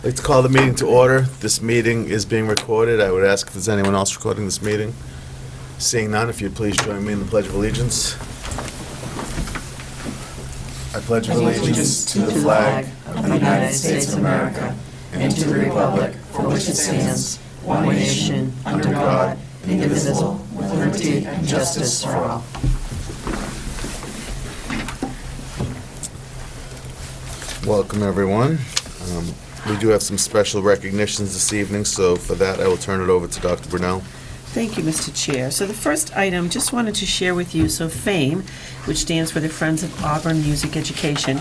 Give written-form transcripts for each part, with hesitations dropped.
I'd like to call the meeting to order. This meeting is being recorded. I would ask if there's anyone else recording this meeting. Seeing none, if you'd please join me in the Pledge of Allegiance. I pledge allegiance to the flag of the United States of America and to the republic for which it stands, one nation, under God, indivisible, with liberty and justice for all. Welcome, everyone. We do have some special recognitions this evening, so for that, I will turn it over to Dr. Brunel. Thank you, Mr. Chair. So the first item, just wanted to share with you, so FAME, which stands for the Friends of Auburn Music Education,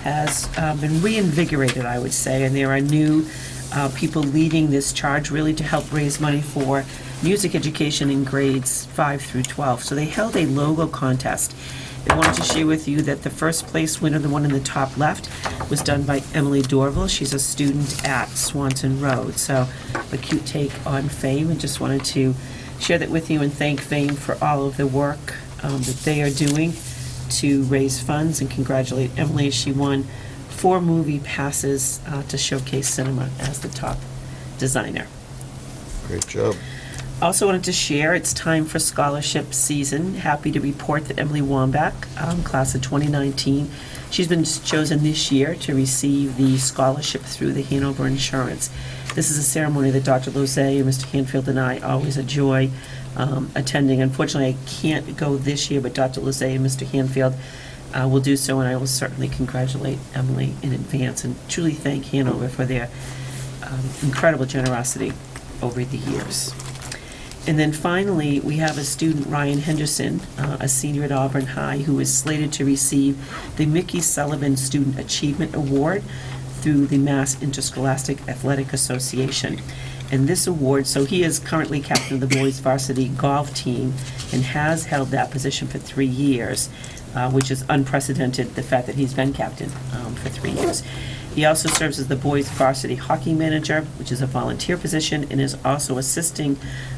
has been reinvigorated, I would say, and there are new people leading this charge really to help raise money for music education in grades 5 through 12. So they held a logo contest. I wanted to share with you that the first place winner, the one in the top left, was done by Emily Dorval. She's a student at Swanson Road. So a cute take on FAME, and just wanted to share that with you and thank FAME for all of the work that they are doing to raise funds, and congratulate Emily. She won 4 movie passes to Showcase Cinema as the top designer. Great job. Also wanted to share, it's time for scholarship season. Happy to report that Emily Wambach, class of 2019, she's been chosen this year to receive the scholarship through the Hanover Insurance. This is a ceremony that Dr. Lozay and Mr. Hanfield and I always enjoy attending. Unfortunately, I can't go this year, but Dr. Lozay and Mr. Hanfield will do so, and I will certainly congratulate Emily in advance and truly thank Hanover for their incredible generosity over the years. And then finally, we have a student, Ryan Henderson, a senior at Auburn High, who is slated to receive the Mickey Sullivan Student Achievement Award through the Mass Interscholastic Athletic Association. And this award, so he is currently captain of the boys varsity golf team and has held that position for 3 years, which is unprecedented, the fact that he's been captain for 3 years. He also serves as the boys varsity hockey manager, which is a volunteer position, and is also assisting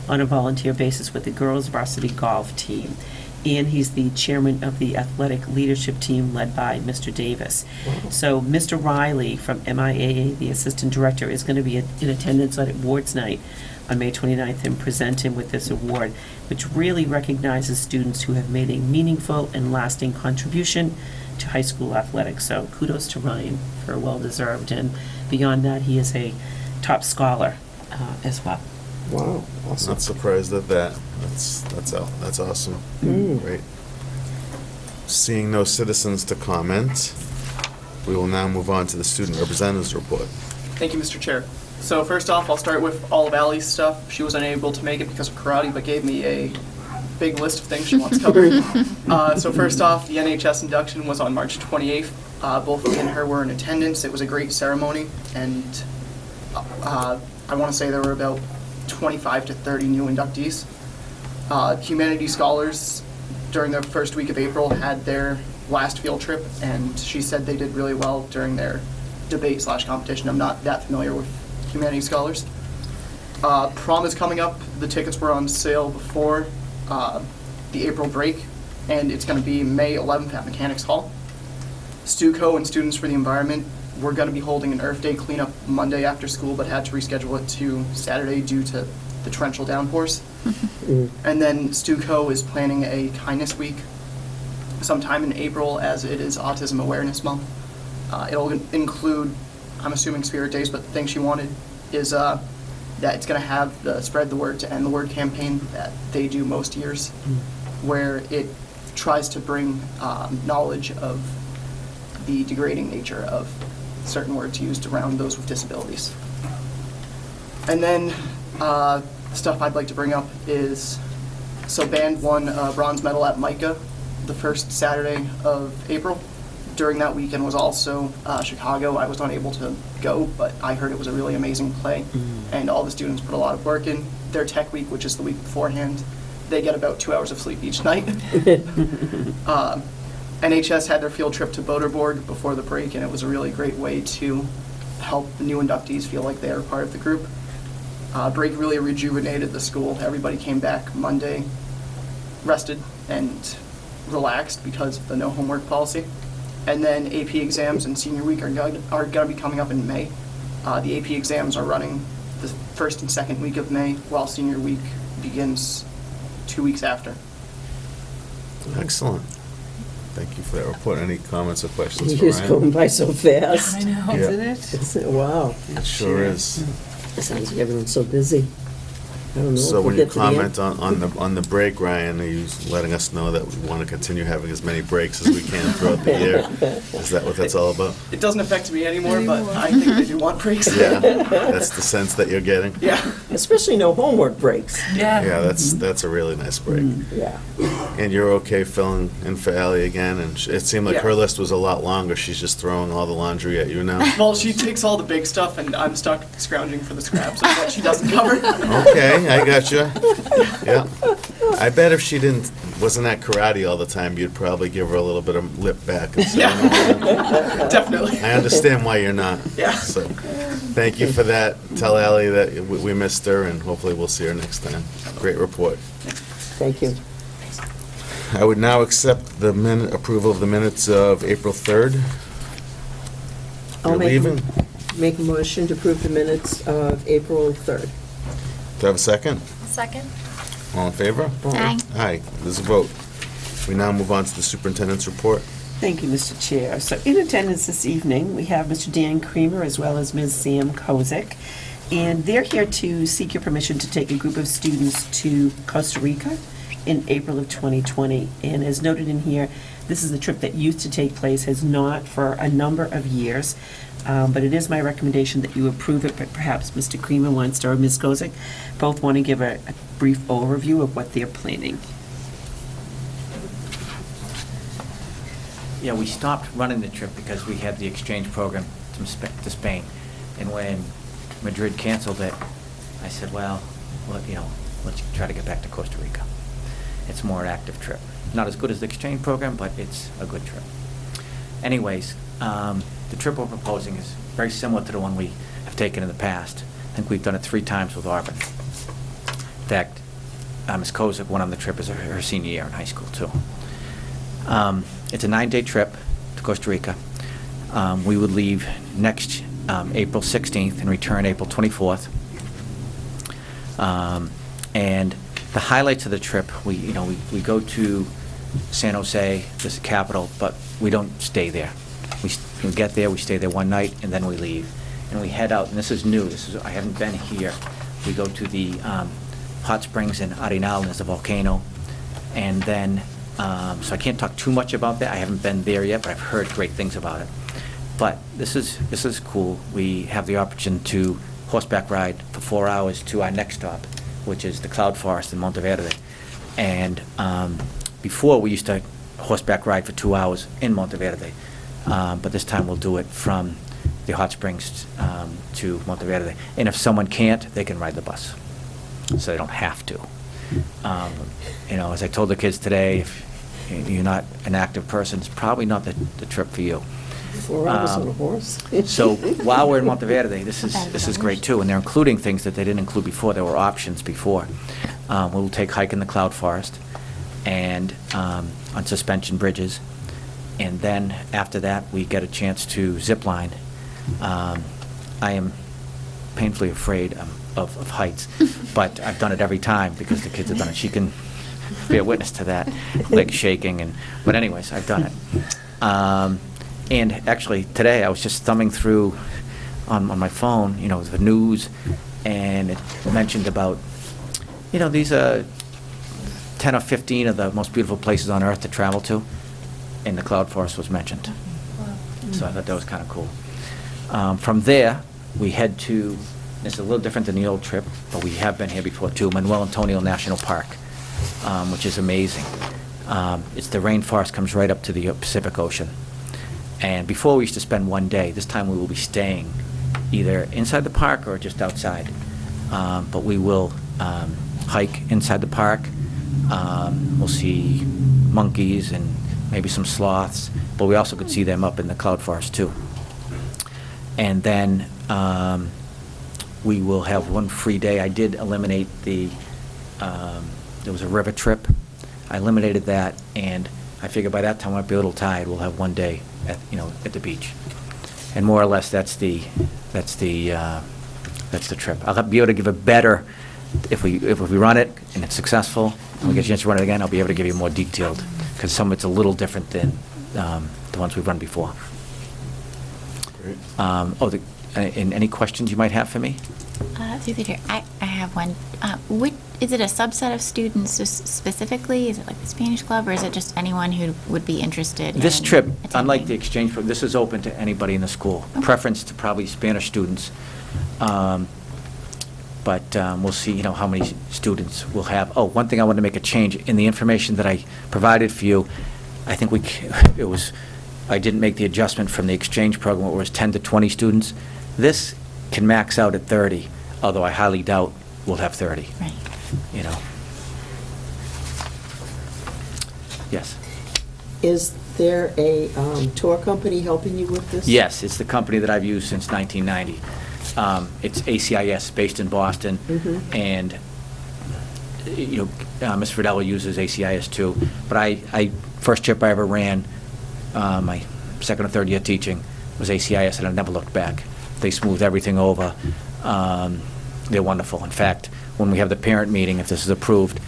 on a volunteer basis with the girls varsity golf team. And he's the chairman of the athletic leadership team led by Mr. Davis. So Mr. Riley from MIAA, the assistant director, is going to be in attendance at awards night on May 29th and present him with this award, which really recognizes students who have made a meaningful and lasting contribution to high school athletics. So kudos to Ryan for well-deserved, and beyond that, he is a top scholar as well. Wow, awesome. Not surprised at that. That's awesome. Great. Seeing no citizens to comment, we will now move on to the student representatives report. Thank you, Mr. Chair. So first off, I'll start with all of Allie's stuff. She was unable to make it because of karate, but gave me a big list of things she wants covered. So first off, the NHS induction was on March 28th. Both me and her were in attendance. It was a great ceremony, and I want to say there were about 25 to 30 new inductees. Humanities scholars during the first week of April had their last field trip, and she said they did really well during their debate/competition. I'm not that familiar with humanities scholars. Prom is coming up. The tickets were on sale before the April break, and it's going to be May 11th at Mechanics Hall. STUCO and Students for the Environment, we're going to be holding an Earth Day cleanup Monday after school, but had to reschedule it to Saturday due to the torrential downpours. And then STUCO is planning a kindness week sometime in April, as it is Autism Awareness Month. It'll include, I'm assuming, spirit days, but the thing she wanted is that it's going to have the Spread the Word to End the Word campaign that they do most years, where it tries to bring knowledge of the degrading nature of certain words used around those with disabilities. And then stuff I'd like to bring up is, so band won a bronze medal at MICA the first Saturday of April. During that weekend was also Chicago. I was not able to go, but I heard it was a really amazing play, and all the students put a lot of work in. Their tech week, which is the week beforehand, they get about 2 hours of sleep each night. NHS had their field trip to Boderborg before the break, and it was a really great way to help the new inductees feel like they are part of the group. Break really rejuvenated the school. Everybody came back Monday rested and relaxed because of the no homework policy. And then AP exams and senior week are going to be coming up in May. The AP exams are running the first and second week of May, while senior week begins 2 weeks after. Excellent. Thank you for that report. Any comments or questions for It's going Ryan? by so fast. know, Yeah. isn't it? Isn't it? Wow. It sure is. It sounds like everyone's so busy. I don't know. So if when we'll you get to the end. comment on the break, Ryan, are you letting us know that we want to continue having as many breaks as we can throughout the year? Is that what that's all about? It doesn't affect me anymore, but I think they do want breaks. Yeah, that's the sense that you're getting? Yeah. Especially no homework breaks. Yeah, that's a really nice break. Yeah. And you're okay filling in for Ally again? And it seemed like her Yeah. list was a lot longer. She's just throwing all the laundry at you now. Well, she takes all the big stuff, and I'm stuck scrounging for the scraps of what she doesn't cover. Okay, I gotcha. Yeah. I bet if she wasn't at karate all the time, you'd probably give her a little bit of lip back and say, Yeah. Definitely. I understand why you're not. Yeah. So, thank you for that. Tell Ally that we missed her, and hopefully we'll see her next time. Great report. Thank you. I would now accept the approval of the minutes of April 3rd. I'll You're leaving? Make a motion to approve the minutes of April 3rd. Do I have a second? Second. All in favor? Aye. Aye, there's a vote. We now move on to the superintendent's report. Thank you, Mr. Chair. So in attendance this evening, we have Mr. Dan Creamer as well as Ms. Sam Kozik. And they're here to seek your permission to take a group of students to Costa Rica in April of 2020. And as noted in here, this is the trip that used to take place, has not for a number of years. But it is my recommendation that you approve it, but perhaps Mr. Creamer wants to, or Ms. Kozik, both want to give a brief overview of what they're planning. Yeah, we stopped running the trip because we had the exchange program to Spain. And when Madrid canceled it, I said, well, let's try to get back to Costa Rica. It's a more active trip. Not as good as the exchange program, but it's a good trip. Anyways, the trip we're proposing is very similar to the one we have taken in the past. I think we've done it 3 times with Auburn. In fact, Ms. Kozik went on the trip as her senior year in high school, too. It's a 9-day trip to Costa Rica. We would leave next April 16th and return April 24th. And the highlights of the trip, we go to San Jose, this is the capital, but we don't stay there. We get there, we stay there one night, and then we leave. And we head out, and this is new, I haven't been here. We go to the hot springs in Arenal, and there's a volcano. And then, so I can't talk too much about that. I haven't been there yet, but I've heard great things about it. But this is cool. We have the option to horseback ride for 4 hours to our next stop, which is the Cloud Forest in Monteverde. And before, we used to horseback ride for 2 hours in Monteverde. But this time we'll do it from the hot springs to Monteverde. And if someone can't, they can ride the bus, so they don't have to. As I told the kids today, if you're not an active person, it's probably not the trip for you. 4 hours on a horse. So while we're in Monteverde, this is great too, and they're including things that they didn't include before. There were options before. We'll take hike in the Cloud Forest and on suspension bridges. And then after that, we get a chance to zip line. I am painfully afraid of heights, but I've done it every time because the kids have done it. She can be a witness to that, legs shaking. But anyways, I've done it. And actually, today I was just thumbing through on my phone, the news, and it mentioned about, these are 10 or 15 of the most beautiful places on earth to travel to. And the Cloud Forest was mentioned. So I thought that was kind of cool. From there, we head to, it's a little different than the old trip, but we have been here before too, Manuel Antonio National Park, which is amazing. It's the rainforest comes right up to the Pacific Ocean. And before we used to spend 1 day. This time we will be staying either inside the park or just outside. But we will hike inside the park. We'll see monkeys and maybe some sloths, but we also could see them up in the Cloud Forest too. And then we will have 1 free day. I did eliminate there was a river trip. I eliminated that, and I figured by that time I might be a little tired. We'll have 1 day at the beach. And more or less, that's the trip. I'll be able to give a better, if we run it and it's successful, and we get a chance to run it again, I'll be able to give you more detailed, because some of it's a little different than the ones we've run before. Great. And any questions you might have for me? Through the chair, I have one. Is it a subset of students specifically? Is it like the Spanish Club, or is it just anyone who would be interested This in trip, attending? unlike the exchange program, this is open to anybody in the school. Okay. Preference to probably Spanish students. But we'll see, how many students we'll have. Oh, one thing I want to make a change. In the information that I provided for you, I think I didn't make the adjustment from the exchange program where it was 10 to 20 students. This can max out at 30, although I highly doubt we'll have 30. Right. Yes. Is there a tour company helping you with this? Yes, it's the company that I've used since 1990. It's ACIS, based in Boston, and, Ms. Fridello uses ACIS too. But first trip I ever ran, my second or third year teaching, was ACIS, and I've never looked back. They smooth everything over. They're wonderful. In fact, when we have the parent meeting, if this is approved,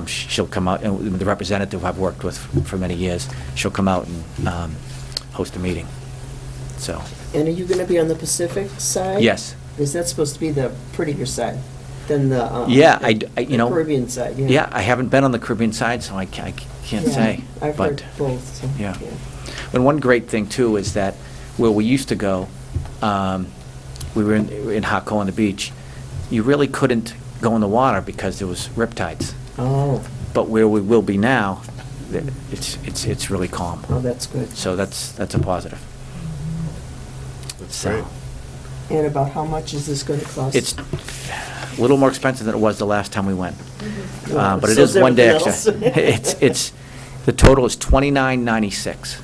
she'll come out, and the representative I've worked with for many years, she'll come out and host a meeting. So, And are you going to be on the Pacific side? yes. Is that supposed to be the prettier side than the Yeah, the Caribbean side? Yeah, I haven't been on the Caribbean side, so I can't Yeah, say. I've but, heard both. So, yeah. And one great thing, too, is that where we used to go, we were in Haco on the beach, you really couldn't go in the water because there was riptides. Oh, But where we will be now, it's really calm. oh, that's good. So that's a positive. That's So, great. And about how much is this going to cost? It's a little more expensive than it was the last time we went. Well, But it so is one day everything extra. else. The total is $29.96.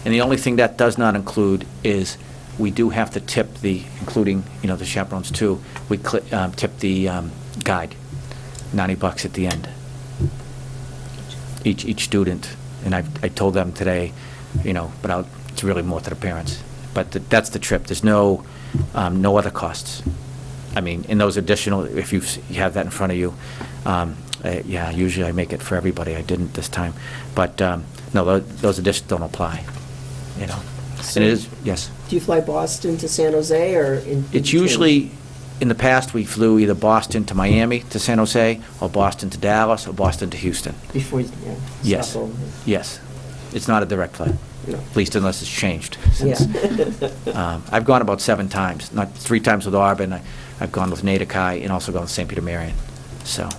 And the only thing that does not include is we do have to tip including, the chaperones too, we tip the guide, $90 at the end. Each student, and I told them today, but it's really more to the parents. But that's the trip. There's no other costs. I mean, in those additional, if you have that in front of you, yeah, usually I make it for everybody. I didn't this time. But, no, those additions don't apply, So And it is, yes. Do you fly Boston to San Jose or in? It's usually, in the past, we flew either Boston to Miami to San Jose, or Boston to Dallas, or Boston to Houston. Before you Yes. stop over? Yes. It's not a direct flight, No. at least unless it's changed. Yeah. I've gone about 7 times, not 3 times with Auburn. I've gone with Natikai and also gone with St. Peter Marion. So,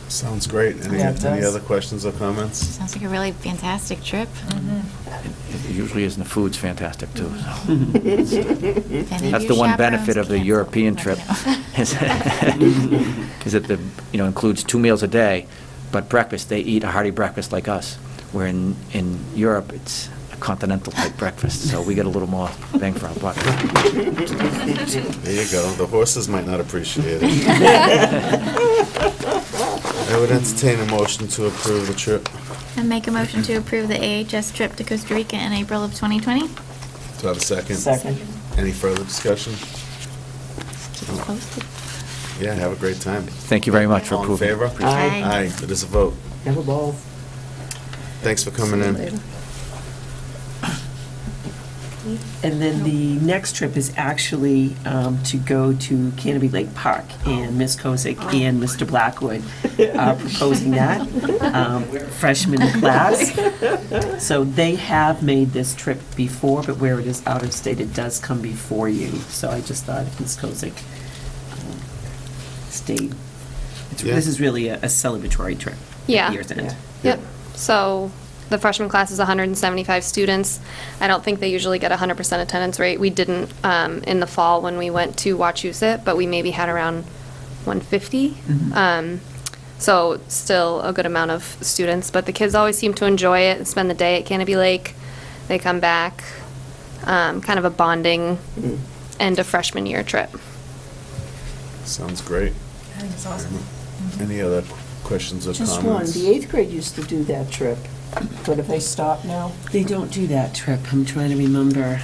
Sounds great. Yeah, it Any does. other questions or comments? Sounds like a really fantastic trip. it usually is, and the food's fantastic, too. So. If any of That's your the one chaperones benefit of the cancel, European let trip, me know. is that includes 2 meals a day, but breakfast, they eat a hearty breakfast like us, where in Europe, it's a continental type breakfast, so we get a little more bang for our buck. There you go. The horses might not appreciate it. I would entertain a motion to approve the trip. And make a motion to approve the AHS trip to Costa Rica in April of 2020. Do I have a second? Second. Any further discussion? Posted. Yeah, have a great time. Thank you very much for All in approving. favor? Aye. Aye, it is a vote. Have a ball. Thanks for coming in. And then the next trip is actually to go to Canopy Lake Park, and Ms. Kozick and Mr. Blackwood are proposing that, freshman class. So they have made this trip before, but where it is out of state, it does come before you. So I just thought if Ms. Kozick stayed. Yeah. This is really a celebratory trip. at Yeah. Year's End. Yep. So the freshman class is 175 students. I don't think they usually get 100% attendance rate. We didn't in the fall when we went to Wachusett, but we maybe had around 150. So still a good amount of students. But the kids always seem to enjoy it and spend the day at Canopy Lake. They come back, kind of a bonding end of freshman year trip. Sounds great. I think it's awesome. Any other questions or Just one. comments? The 8th grade used to do that trip. But if they stop now? They don't do that trip. I'm trying to remember.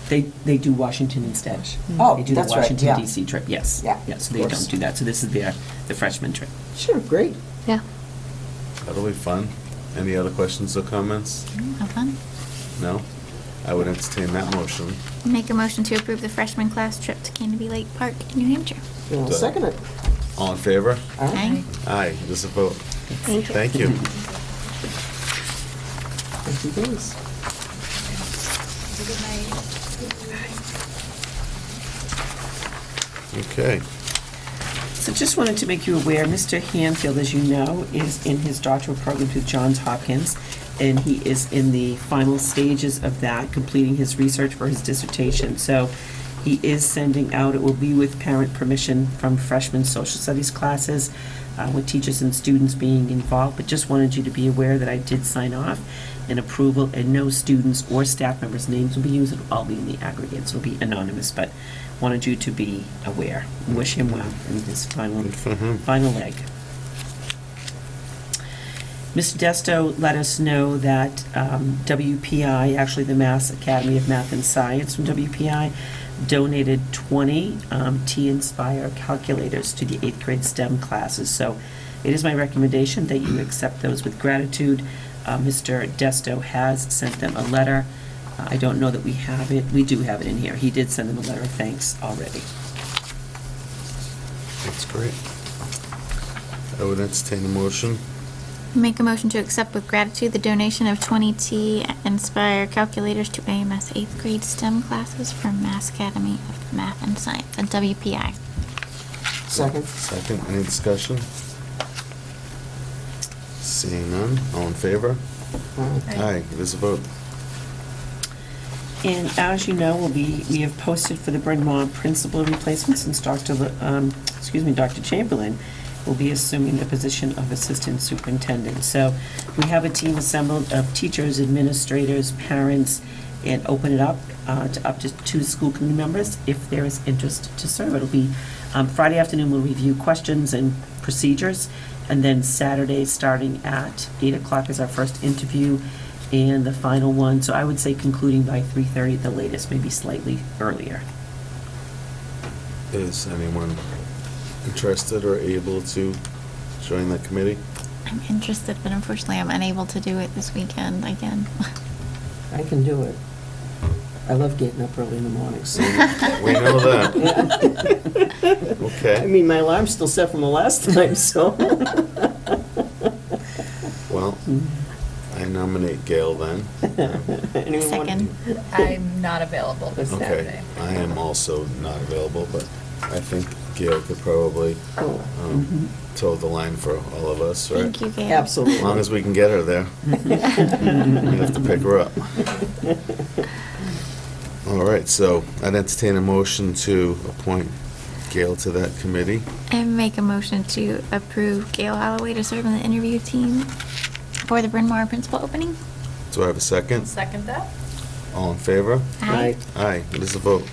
They do Washington instead. Oh, They do that's the right, Washington yeah. DC trip, yes. Yeah, Yeah, so of they course. don't do that. So this is the freshman trip. Sure, great. Yeah. That'll be fun. Any other questions or comments? Have fun. No? I would entertain that motion. Make a motion to approve the freshman class trip to Canopy Lake Park in New Hampshire. I'll second it. All in favor? Aye. Aye, it is a vote. Thank you. Thank you. Thank you, guys. Okay. So just wanted to make you aware, Mr. Hanfield, as you know, is in his doctoral program with Johns Hopkins, and he is in the final stages of that, completing his research for his dissertation. So he is sending out, it will be with parent permission from freshman social studies classes, with teachers and students being involved, but just wanted you to be aware that I did sign off in approval, and no students or staff members' names will be used. It'll all be in the aggregate, so it'll be anonymous, but wanted you to be aware. Wish him well in his final leg. Mr. Desto let us know that WPI, actually the Mass Academy of Math and Science from WPI, donated 20 T-Inspire calculators to the 8th grade STEM classes. So it is my recommendation that you accept those with gratitude. Mr. Desto has sent them a letter. I don't know that we have it. We do have it in here. He did send them a letter of thanks already. That's great. I would entertain a motion. Make a motion to accept with gratitude the donation of 20 T-Inspire calculators to AMS 8th grade STEM classes from Mass Academy of Math and Science at WPI. Second. Second, any discussion? Seeing none, all in favor? Aye, it is a vote. And as you know, we have posted for the Bryn Mawr principal replacement since Dr. Chamberlain will be assuming the position of assistant superintendent. So we have a team assembled of teachers, administrators, parents, and open it up to up to 2 school committee members if there is interest to serve. It'll be Friday afternoon, we'll review questions and procedures, and then Saturday, starting at 8 o'clock is our first interview and the final one. So I would say concluding by 3:30 at the latest, maybe slightly earlier. Is anyone interested or able to join the committee? I'm interested, but unfortunately I'm unable to do it this weekend again. I can do it. I love getting up early in the mornings. We know that. I Okay. mean, my alarm's still set from the last time, so. Well, I nominate Gail then. Anyone want- Second. I'm not available this Okay, Saturday. I am also not available, but I think Gail could probably Oh, toe the line for all of us, right? Thank you, Gail. As long Absolutely. as we can get her there. We have to pick her up. All right, so I'd entertain a motion to appoint Gail to that committee. And make a motion to approve Gail Holloway to serve on the interview team for the Bryn Mawr principal opening. Do I have a second? Second that? All in favor? Aye. Aye, it is a vote.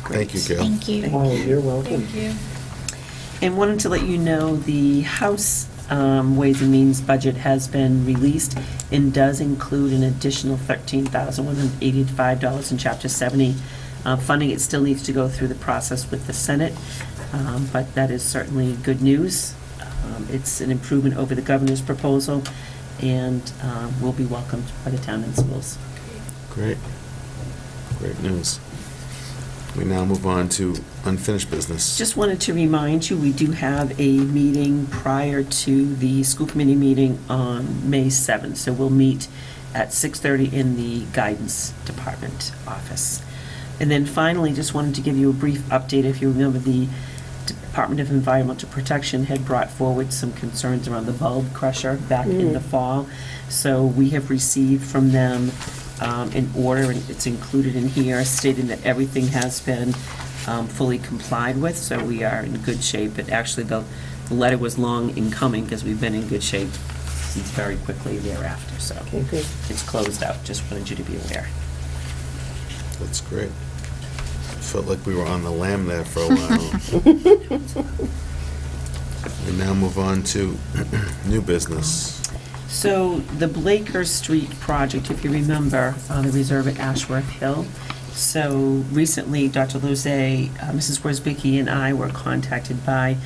Thank you, Gail. Thank you. Oh, you're welcome. Thank you. And wanted to let you know the House Ways and Means budget has been released and does include an additional $13,185 in Chapter 70 funding. It still needs to go through the process with the Senate, but that is certainly good news. It's an improvement over the governor's proposal and will be welcomed by the town and schools. Great. Great news. We now move on to unfinished business. Just wanted to remind you, we do have a meeting prior to the school committee meeting on May 7th. So we'll meet at 6:30 in the guidance department office. And then finally, just wanted to give you a brief update. If you remember, the Department of Environmental Protection had brought forward some concerns around the bulb crusher back in the fall. So we have received from them an order, and it's included in here, stating that everything has been fully complied with, so we are in good shape. But actually, the letter was long in coming because we've been in good shape since very quickly thereafter, so Okay, good. it's closed out. Just wanted you to be aware. That's great. Felt like we were on the lam there for a while. We now move on to new business. So the Blaker Street project, if you remember, the reserve at Ashworth Hill. So recently, Dr. Lozay, Mrs. Worsbicky, and I were contacted by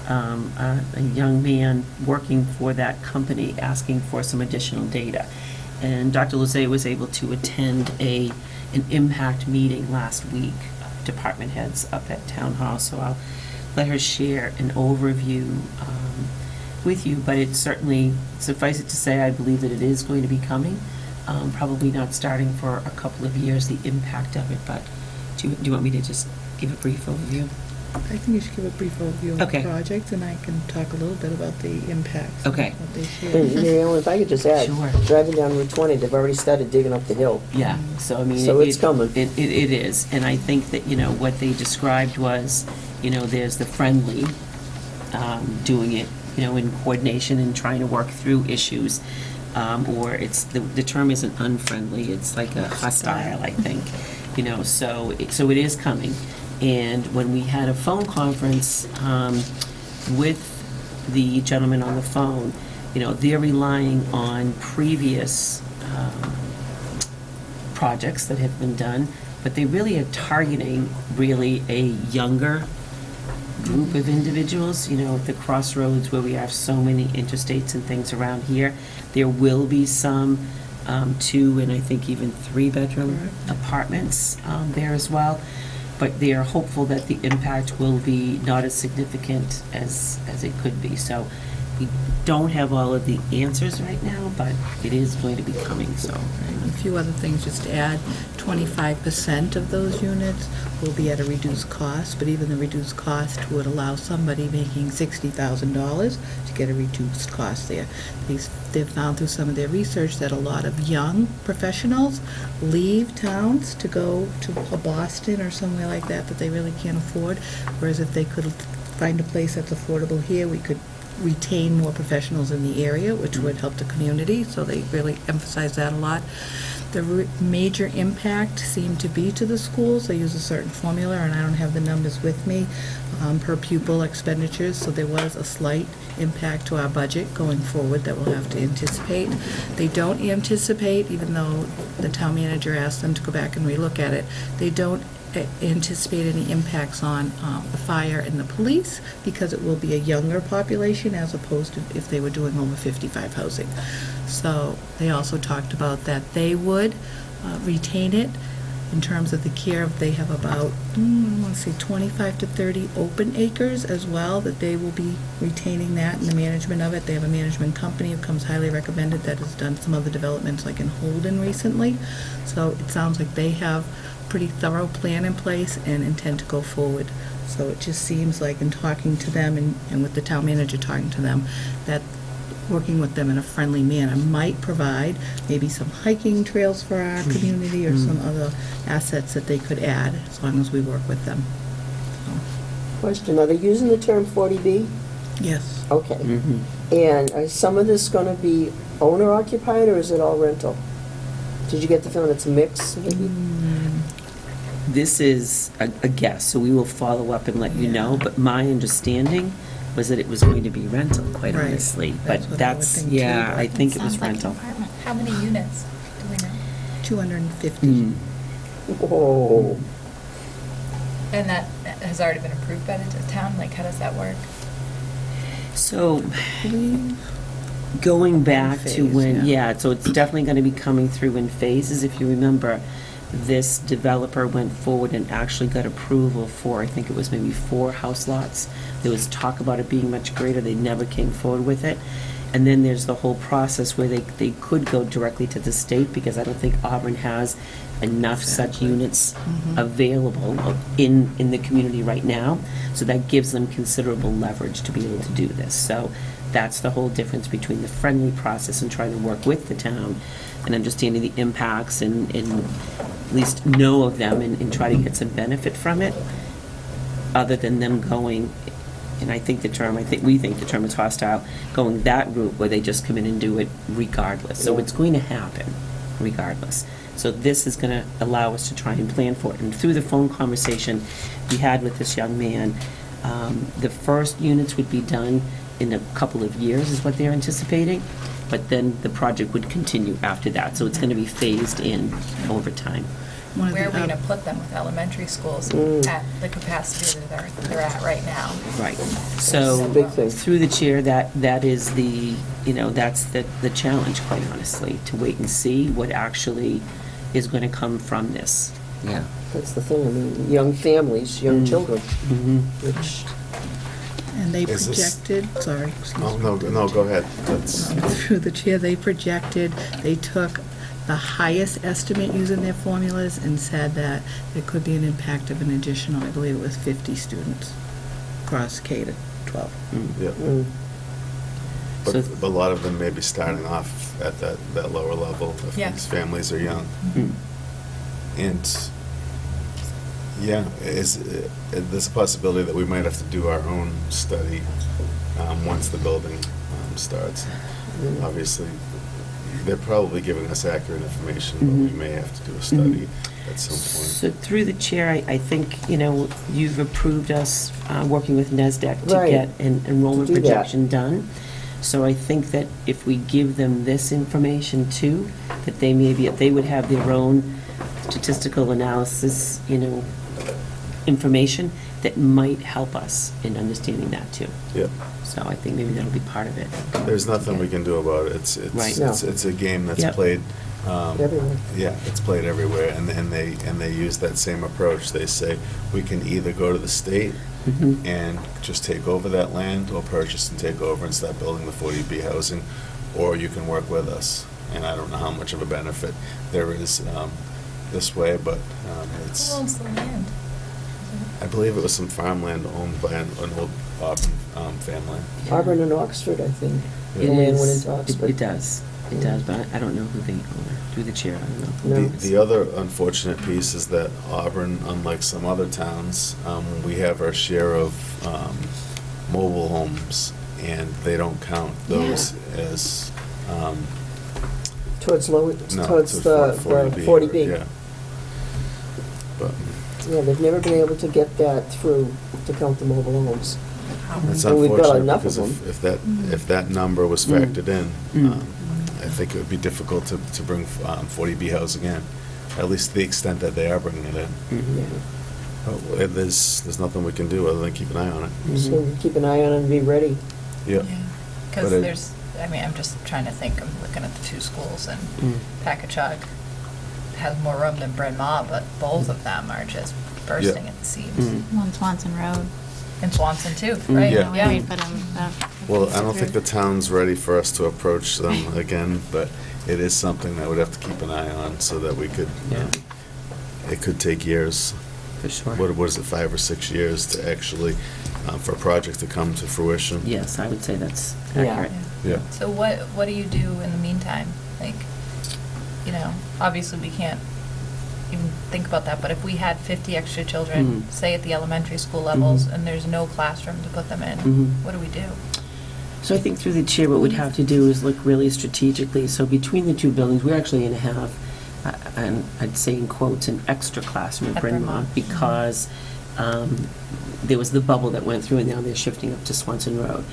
a young man working for that company asking for some additional data. And Dr. Lozay was able to attend an impact meeting last week of department heads up at Town Hall. So I'll let her share an overview with you, but it certainly, suffice it to say, I believe that it is going to be coming. Probably not starting for a couple of years, the impact of it, but do you want me to just give a brief overview? I think you should give a brief overview of Okay. the project, and I can talk a little bit about the impacts. Okay. and What they And share. Mary Ellen, if I could just add, Sure. driving down Route 20, they've already started digging up the hill. Yeah, so I mean. So it's coming. It is, and I think that, what they described was, there's the friendly, doing it, in coordination and trying to work through issues. Or it's, the term isn't unfriendly, it's like a hostile, I think, so it is coming. And when we had a phone conference with the gentleman on the phone, they're relying on previous projects that have been done, but they really are targeting really a younger group of individuals, at the crossroads where we have so many interstates and things around here. There will be some 2 and I think even 3-bedroom apartments there as well. But they are hopeful that the impact will be not as significant as it could be. So we don't have all of the answers right now, but it is going to be coming, so. A few other things just to add, 25% of those units will be at a reduced cost, but even the reduced cost would allow somebody making $60,000 to get a reduced cost there. They've found through some of their research that a lot of young professionals leave towns to go to a Boston or somewhere like that they really can't afford, whereas if they could find a place that's affordable here, we could retain more professionals in the area, which would help the community, so they really emphasize that a lot. The major impact seemed to be to the schools. They use a certain formula, and I don't have the numbers with me, per pupil expenditures, so there was a slight impact to our budget going forward that we'll have to anticipate. They don't anticipate, even though the town manager asked them to go back and relook at it, they don't anticipate any impacts on the fire and the police, because it will be a younger population as opposed to if they were doing over 55 housing. So they also talked about that they would retain it in terms of the care. They have about, I want to say 25 to 30 open acres as well, that they will be retaining that and the management of it. They have a management company who comes highly recommended that has done some other developments like in Holden recently. So it sounds like they have pretty thorough plan in place and intend to go forward. So it just seems like in talking to them and with the town manager talking to them, that working with them in a friendly manner might provide maybe some hiking trails for our community or some other assets that they could add as long as we work with them. Question, are they using the term 40B? Yes. Okay. Mhm. And is some of this going to be owner occupied, or is it all rental? Did you get the feeling it's a mix, maybe? This is a guess, so we will follow up and let you know, but my understanding was that it was going to be rental, quite Right. honestly. That's But what I would that's, think too, yeah, but I think it was Sounds like an rental. apartment. How many units do we know? 250. Mm. Whoa. And that has already been approved by the town? Like, how does that work? So, going back to Phase, when, yeah. yeah, so it's definitely going to be coming through in phases. If you remember, this developer went forward and actually got approval for, I think it was maybe 4 house lots. There was talk about it being much greater. They never came forward with it. And then there's the whole process where they could go directly to the state, because I don't think Auburn has enough such units available in the community right now. So that gives them considerable leverage to be able to do this. So that's the whole difference between the friendly process and trying to work with the town and understanding the impacts and at least know of them and try to get some benefit from it, other than them going, and we think the term is hostile, going that route where they just come in and do it regardless. So it's going to happen regardless. So this is going to allow us to try and plan for it. And through the phone conversation we had with this young man, the first units would be done in a couple of years is what they're anticipating. but then the project would continue after that. So it's going to be phased in over time. One of Where are we the, going to put them with elementary schools at the capacity that they're at right now? Right. So Big thing. through the chair, that is the, that's the challenge, quite honestly, to wait and see what actually is going to come from this. Yeah, that's the thing, I mean, young families, young children, which, and they Is this- projected, sorry, excuse me. Oh, no, go ahead. That's, Through the chair, they projected, they took the highest estimate using their formulas and said that there could be an impact of an additional, I believe it was 50 students across K to 12. yeah. But So- a lot of them may be starting off at that lower level if Yeah. these families are young. Mm. And, yeah, there's a possibility that we might have to do our own study once the building starts. Obviously, they're probably giving us accurate information, but we may have to do a study at some point. So through the chair, I think, you've approved us working with NESDEC to Right. get an enrollment To do that. projection done. So I think that if we give them this information too, that they would have their own statistical analysis, information that might help us in understanding that too. Yeah. So I think maybe that'll be part of it. There's nothing we can do about it. It's Right. No. it's a game that's Yep. played. everyone. Yeah, it's played everywhere, and they use that same approach. They say we can either go to the state Mhm. and just take over that land, or purchase and take over and start building the 40B housing, or you can work with us. And I don't know how much of a benefit there is this way, but it's. Who owns the land? I believe it was some farmland owned by an old Auburn family. Auburn and Oxford, I think. It The land went is, into Oxford. it does, but I don't know who the owner, through the chair, I don't know. No. The other unfortunate piece is that Auburn, unlike some other towns, we have our share of mobile homes, and they don't count those as, Towards no, towards to the 40B. Yeah. But Yeah, they've never been able to get that through to count the mobile homes. it's And we've got unfortunate, enough because of them. if that number was factored in, Mm. I think it would be difficult to bring 40B housing in, at least to the extent that they are bringing it in. Mhm. Yeah. But there's nothing we can do other than keep an eye on it. Just keep an eye on it and be ready. Yeah. Because But there's, I'm just trying to think, I'm looking at the two schools, and Mm. Packagug has more room than Bryn Mawr, but both of them are just bursting at the seams. Mm. One Swanson Road. And Swanson too, right? Yeah. We put 'em, Well, I don't think the town's ready for us to approach them again, but it is something that we'd have to keep an eye on so that we could, Yeah. it could take years. For sure. What is it, 5 or 6 years to actually, for a project to come to fruition? Yes, I would say that's Yeah. accurate. Yeah. So what do you do in the meantime? Like, obviously we can't even think about that, but if we had 50 extra children, say at the elementary school levels, and there's no classroom to put them in, what do we do? So I think through the chair, what we'd have to do is look really strategically. So between the two buildings, we're actually going to have, and I'd say in quotes, an extra classroom at At Bryn Bryn Mawr Mawr. because there was the bubble that went through, and now they're shifting up to Swanson Road.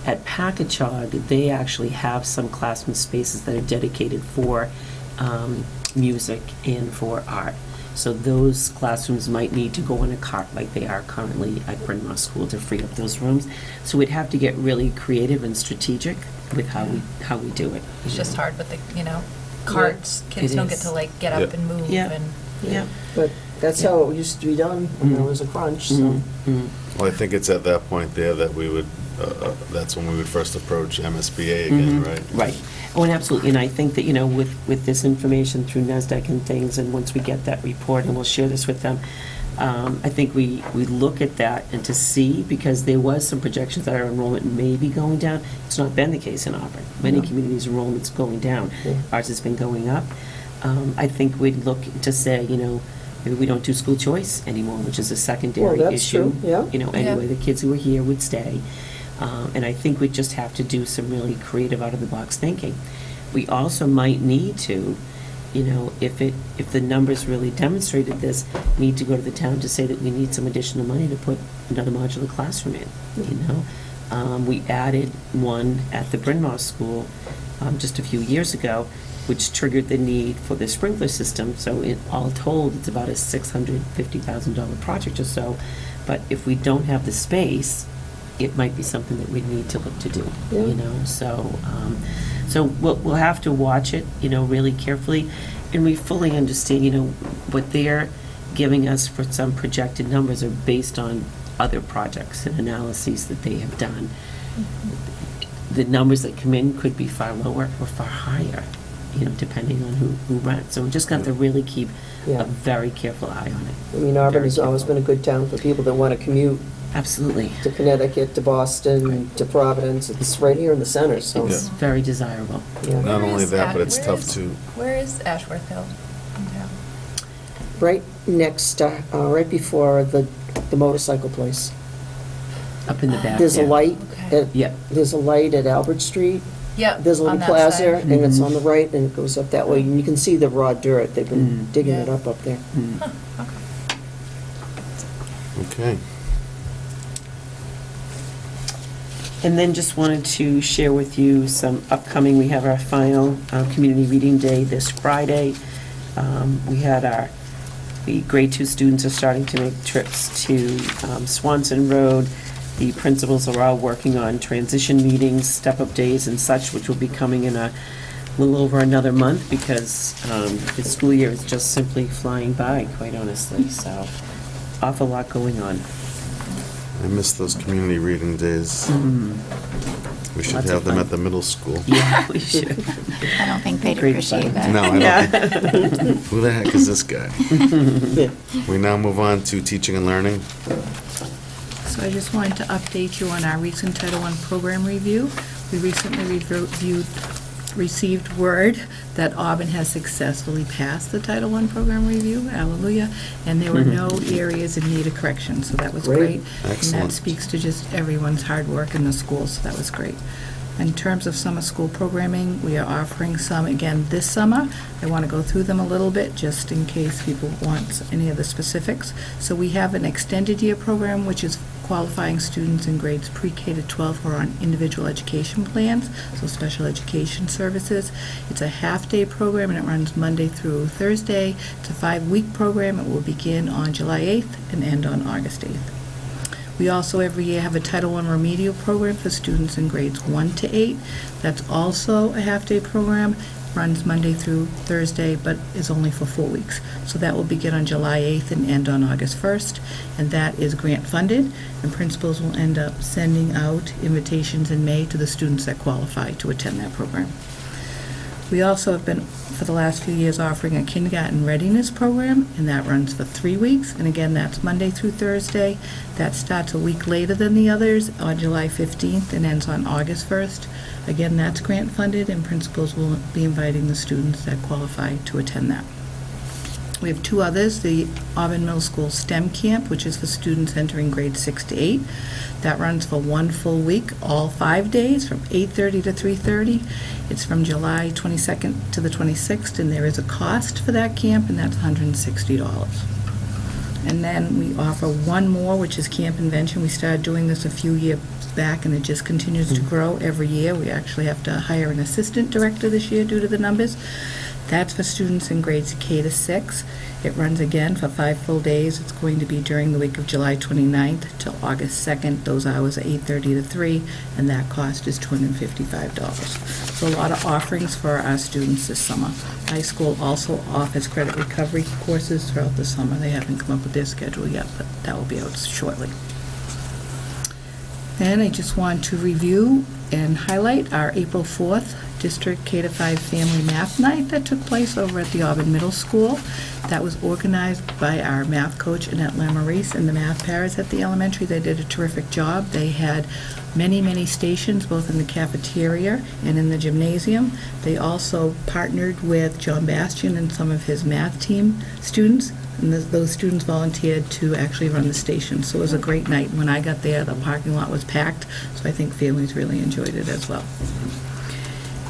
At Packagug, they actually have some classroom spaces that are dedicated for music and for art. So those classrooms might need to go on a cart like they are currently at Bryn Mawr School to free up those rooms. So we'd have to get really creative and strategic with how we do it. It's just hard with the, carts, kids It don't get is. to get up Yeah. and move, Yeah. and Yeah. But that's how it used to be done when there was a crunch, so. Well, I think it's at that point there that we would, that's when we would first approach MSBA again, right? Right. Oh, and absolutely, and I think that, with this information through NESDEC and things, and once we get that report, and we'll share this with them, I think we look at that and to see, because there was some projections that our enrollment may be going down. It's not been the case in Auburn. Many communities' enrollment's going down. Yeah. Ours has been going up. I think we'd look to say, maybe we don't do school choice anymore, which is a secondary Well, that's issue. true, yeah. Anyway, the kids who are here would stay. And I think we just have to do some really creative, out-of-the-box thinking. We also might need to, if the numbers really demonstrated this, need to go to the town to say that we need some additional money to put another modular classroom in, We added one at the Bryn Mawr School just a few years ago, which triggered the need for the sprinkler system. So all told, it's about a $650,000 project or so. But if we don't have the space, it might be something that we need to look to do, you know? So, so we'll have to watch it, you know, really carefully. And we fully understand, you know, what they're giving us for some projected numbers are based on other projects and analyses that they have done. The numbers that come in could be far lower or far higher, you know, depending on who rents. So we just got to really keep a very careful eye on it. I mean, Auburn Very has always careful. been a good town for people that want to commute Absolutely. to Connecticut, to Boston, to Providence. It's right here in the center, so. It's very desirable. Yeah. Not Where only is that, but it's where tough is- to, Where is Ashworth Hill in town? Right next, right before the motorcycle place. Up in the back There's a there. light, Okay. Yeah. there's a light at Albert Street. Yep. There's a on little that plaza, side. and it's Mhm. on the right, and it goes up that way. And you can see the raw dirt. They've been digging it Yeah. up there. Mm. okay. And then just wanted to share with you some upcoming, we have our final community reading day this Friday. We had the grade 2 students are starting to make trips to Swanson Road. The principals are all working on transition meetings, step-up days and such, which will be coming in a little over another month because the school year is just simply flying by, quite honestly. So, awful lot going on. I miss those community reading days. We should Lots have of them fun. at the middle school. Yeah, we should. I don't think they'd Great appreciate fun. that. No, I don't. Who the heck is this guy? We now move on to teaching and learning. So I just wanted to update you on our recent Title I program review. We recently received word that Auburn has successfully passed the Title I program review, hallelujah, and there were no areas in need of correction, so that was Great. great. And Excellent. that speaks to just everyone's hard work in the school, so that was great. In terms of summer school programming, we are offering some again this summer. I want to go through them a little bit, just in case people want any of the specifics. So we have an extended year program, which is qualifying students in grades pre-K to 12 who are on individual education plans, so special education services. It's a half-day program, and it runs Monday through Thursday. It's a 5-week program. It will begin on July 8th and end on August 8th. We also every year have a Title I remedial program for students in grades 1 to 8. That's also a half-day program, runs Monday through Thursday, but is only for 4 weeks. So that will begin on July 8th and end on August 1st, and that is grant-funded, and principals will end up sending out invitations in May to the students that qualify to attend that program. We also have been, for the last few years, offering a kindergarten readiness program, and that runs for 3 weeks. And again, that's Monday through Thursday. That starts a week later than the others, on July 15th, and ends on August 1st. Again, that's grant-funded, and principals will be inviting the students that qualify to attend that. We have 2 others, the Auburn Middle School STEM Camp, which is for students entering grades 6 to 8. That runs for 1 full week, all 5 days, from 8:30 to 3:30. It's from July 22nd to the 26th, and there is a cost for that camp, and that's $160. And then we offer one more, which is Camp Invention. We started doing this a few years back, and it just continues to grow every year. We actually have to hire an assistant director this year due to the numbers. That's for students in grades K to 6. It runs again for 5 full days. It's going to be during the week of July 29th till August 2nd. Those hours are 8:30 to 3, and that cost is $255. So a lot of offerings for our students this summer. High school also offers credit recovery courses throughout the summer. They haven't come up with their schedule yet, but that will be out shortly. And I just want to review and highlight our April 4th District K-5 Family Math Night that took place over at the Auburn Middle School. That was organized by our math coach, Annette Lamarice, and the math paras at the elementary. They did a terrific job. They had many, many stations, both in the cafeteria and in the gymnasium. They also partnered with John Bastian and some of his math team students, and those students volunteered to actually run the station. So it was a great night. When I got there, the parking lot was packed, so I think families really enjoyed it as well.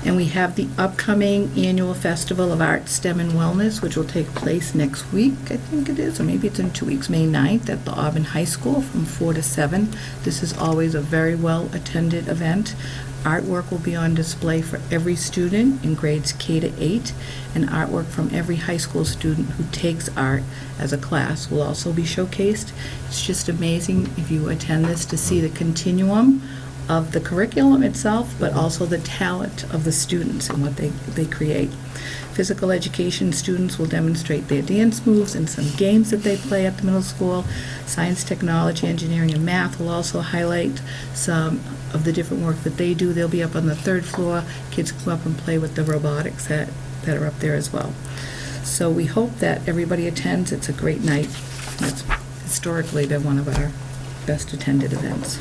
And we have the upcoming annual Festival of Art, STEM, and Wellness, which will take place next week, I think it is, or maybe it's in 2 weeks, May 9th, at the Auburn High School from 4 to 7. This is always a very well-attended event. Artwork will be on display for every student in grades K to 8, and artwork from every high school student who takes art as a class will also be showcased. It's just amazing if you attend this to see the continuum of the curriculum itself, but also the talent of the students and what they create. Physical education students will demonstrate their dance moves and some games that they play at the middle school. Science, technology, engineering, and math will also highlight some of the different work that they do. They'll be up on the 3rd floor. Kids can come up and play with the robotics that are up there as well. So we hope that everybody attends. It's a great night. It's historically been one of our best attended events.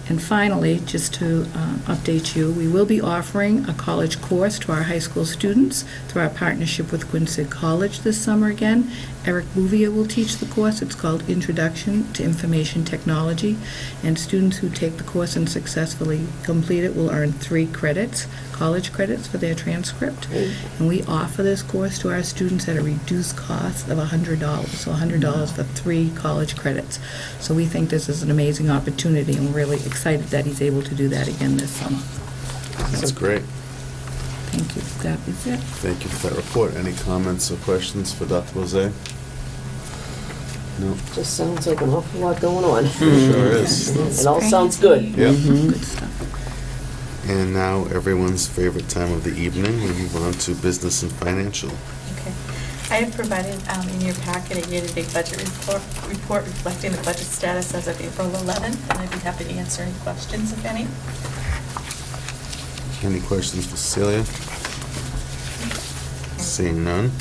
And finally, just to update you, we will be offering a college course to our high school students through our partnership with Quincy College this summer again. Eric Bouvier will teach the course. It's called Introduction to Information Technology. And students who take the course and successfully complete it will earn 3 credits, college credits for their transcript. And we offer this course to our students at a reduced cost of $100, so $100 for 3 college credits. So we think this is an amazing opportunity, and we're really excited that he's able to do that again this summer. That's great. Thank you. That is it. Thank you for that report. Any comments or questions for Dr. Lozay? No? Just sounds like an awful lot going on. It sure is. It all sounds good. Yep. Good stuff. And now, everyone's favorite time of the evening, we move on to business and financial. Okay. I have provided in your packet a year-to-date budget report reflecting the budget status as of April 11th, and I'd be happy to answer any questions, if any. Any questions for Cecilia? Seeing none.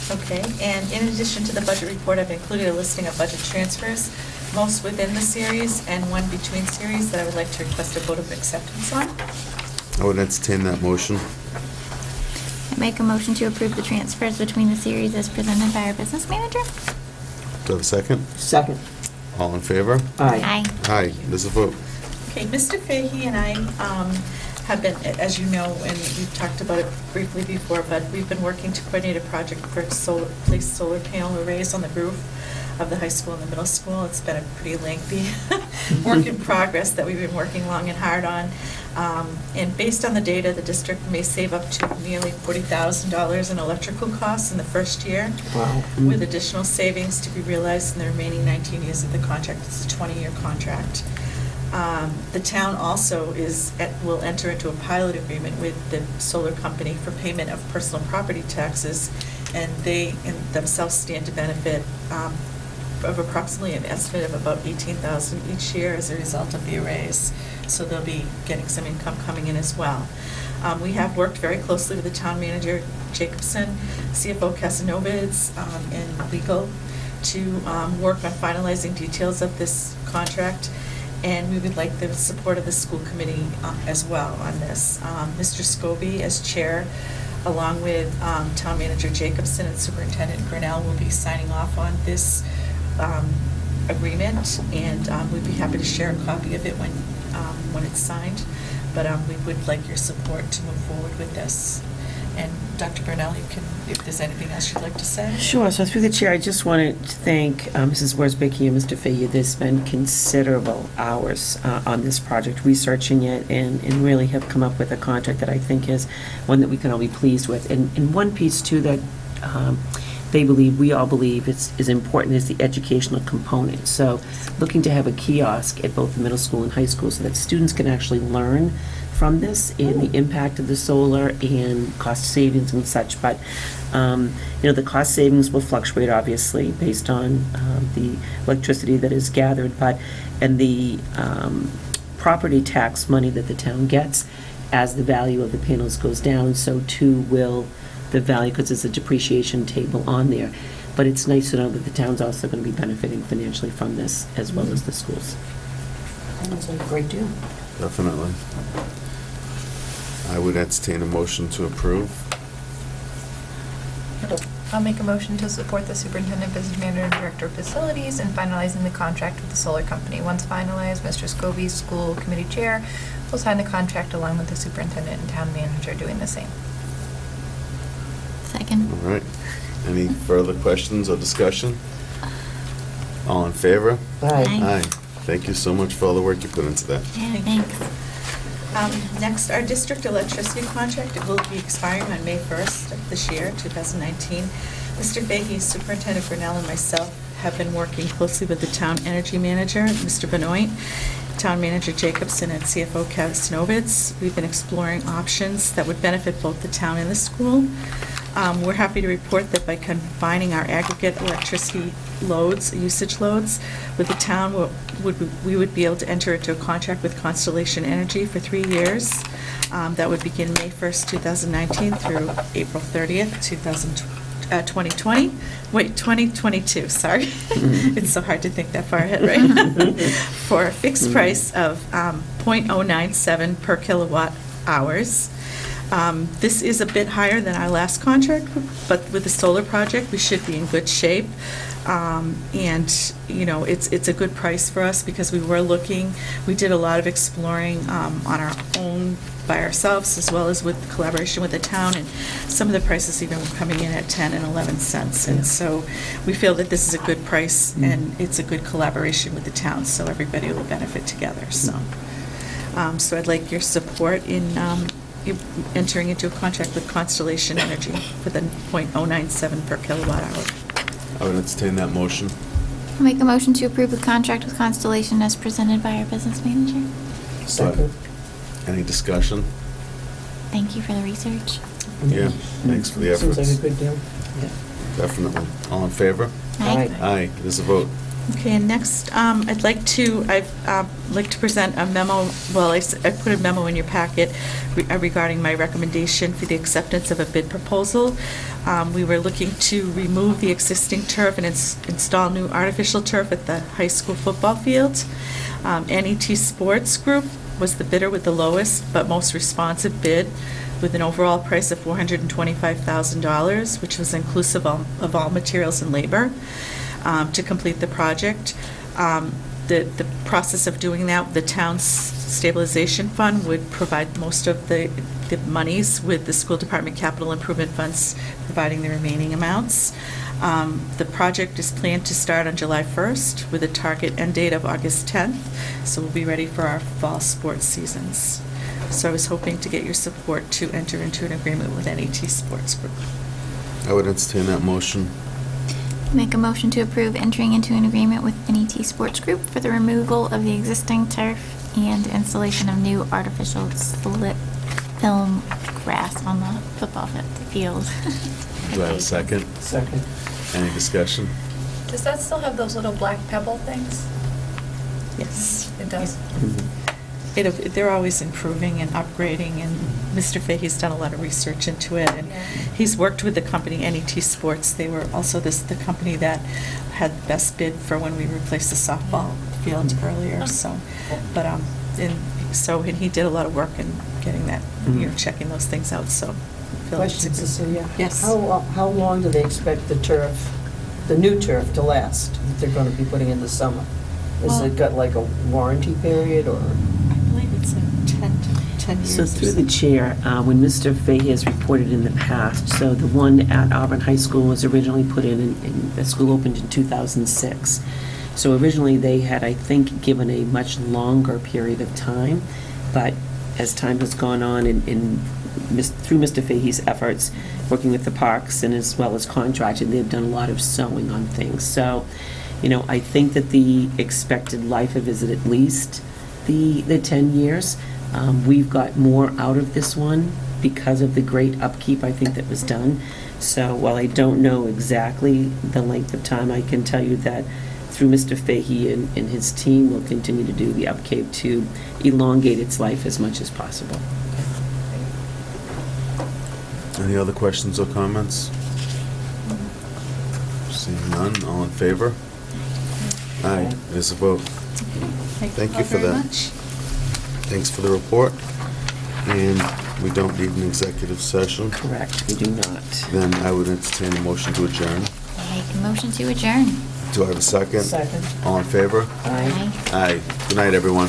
Okay, and in addition to the budget report, I've included a listing of budget transfers, most within the series and one between series that I would like to request a vote of acceptance on. I would entertain that motion. I make a motion to approve the transfers between the series as presented by our business manager. Do I have a second? Second. All in favor? Aye. Aye. There's a vote. Okay, Mr. Fahey and I have been, as you know, and we've talked about it briefly before, but we've been working to coordinate a project for place solar panel arrays on the roof of the high school and the middle school. It's been a pretty lengthy work in progress that we've been working long and hard on. And based on the data, the district may save up to nearly $40,000 in electrical costs in the first year. Wow. With additional savings to be realized in the remaining 19 years of the contract. It's a 20-year contract. The town also will enter into a pilot agreement with the solar company for payment of personal property taxes, and they in themselves stand to benefit of approximately an estimate of about $18,000 each year as a result of the arrays. So they'll be getting some income coming in as well. We have worked very closely with the town manager, Jacobson, CFO Casanovic, and legal to work on finalizing details of this contract. And we would like the support of the school committee as well on this. Mr. Scobie, as chair, along with town manager Jacobson and superintendent Grinnell, will be signing off on this agreement, and we'd be happy to share a copy of it when it's signed. But we would like your support to move forward with this. And Dr. Grinnell, you can, if there's anything else you'd like to say. Sure. So through the chair, I just wanted to thank Mrs. Worsbicky and Mr. Fahey. They spent considerable hours on this project, researching it, and really have come up with a contract that I think is one that we can all be pleased with. And one piece, too, that we all believe is important is the educational component. So looking to have a kiosk at both the middle school and high school so that students can actually learn from this and the impact of the solar and cost savings and such. But, the cost savings will fluctuate, obviously, based on the electricity that is gathered, and the property tax money that the town gets as the value of the panels goes down, so too will the value, because there's a depreciation table on there. But it's nice to know that the town's also going to be benefiting financially from this, as well as the schools. Sounds like a great deal. Definitely. I would entertain a motion to approve. I'll make a motion to support the superintendent, business manager, and director of facilities in finalizing the contract with the solar company. Once finalized, Mr. Scobie, school committee chair, will sign the contract along with the superintendent and town manager doing the same. Second. All right. Any further questions or discussion? All in favor? Aye. Thank you so much for all the work you put into that. Yeah, thanks. Next, our district electricity contract, it will be expiring on May 1st of this year, 2019. Mr. Fahey, Superintendent Brunel, and myself have been working closely with the town energy manager, Mr. Benoit, town manager Jacobson, and CFO Kavisnovitz. We've been exploring options that would benefit both the town and the school. We're happy to report that by combining our aggregate electricity loads, usage loads, with the town, we would be able to enter into a contract with Constellation Energy for 3 years. That would begin May 1st, 2019 through April 30th, 2020. Wait, 2022, sorry. It's so hard to think that far ahead, right? For a fixed price of .097 per kilowatt hours. This is a bit higher than our last contract, but with the solar project, we should be in good shape. And, you know, it's a good price for us because we did a lot of exploring on our own by ourselves as well as with collaboration with the town, and some of the prices even were coming in at 10 and 11 cents. And so we feel that this is a good price and it's a good collaboration with the town, so everybody will benefit together. So I'd like your support in entering into a contract with Constellation Energy for the .097 per kilowatt hour. I would entertain that motion. I'll make a motion to approve the contract with Constellation as presented by our business manager. Second. Any discussion? Thank you for the research. Yeah, thanks for the efforts. Seems like a good deal. Yeah. Definitely. All in favor? Aye. Aye, there's a vote. Okay, and next, I'd like to present a memo, well, I put a memo in your packet regarding my recommendation for the acceptance of a bid proposal. We were looking to remove the existing turf and install new artificial turf at the high school football field. NET Sports Group was the bidder with the lowest but most responsive bid, with an overall price of $425,000, which was inclusive of all materials and labor. To complete the project. The process of doing that, the town's stabilization fund would provide most of the monies, with the school department capital improvement funds providing the remaining amounts. The project is planned to start on July 1st with a target end date of August 10th, so we'll be ready for our fall sports seasons. So I was hoping to get your support to enter into an agreement with NET Sports Group. I would entertain that motion. Make a motion to approve entering into an agreement with NET Sports Group for the removal of the existing turf and installation of new artificial slip film grass on the football field. Do I have a second? Second. Any discussion? Does that still have those little black pebble things? Yes. It does. They're always improving and upgrading, and Mr. Fahey's done a lot of research into it, and Yeah. he's worked with the company NET Sports. They were also the company that had the best bid for when we replaced the softball field earlier. So, but and he did a lot of work in getting that, checking those things out. So, I feel like it's a Question, good- Cecilia? Yes. How long do they expect the new turf to last that they're going to be putting in the summer? Has Well- it got like a warranty period or? I believe it's like 10 years. So or through the something. chair, when Mr. Fahey has reported in the past, so the one at Auburn High School was originally put in the school opened in 2006. So originally, they had, I think, given a much longer period of time, but as time has gone on through Mr. Fahey's efforts, working with the parks and as well as contracted, they've done a lot of sewing on things. So, I think that the expected life of it is at least the 10 years. We've got more out of this one because of the great upkeep, I think, that was done. So while I don't know exactly the length of time, I can tell you that through Mr. Fahey and his team, will continue to do the upkeep to elongate its life as much as possible. Any other questions or comments? Seeing none, all in favor? Aye, there's a vote. Thank you for very that. much. Thanks for the report. And We don't need an executive session. Correct, we do not. Then I would entertain a motion to adjourn. Make a motion to adjourn. Do I have a second? Second. All in favor? Aye. Aye. Good night, everyone.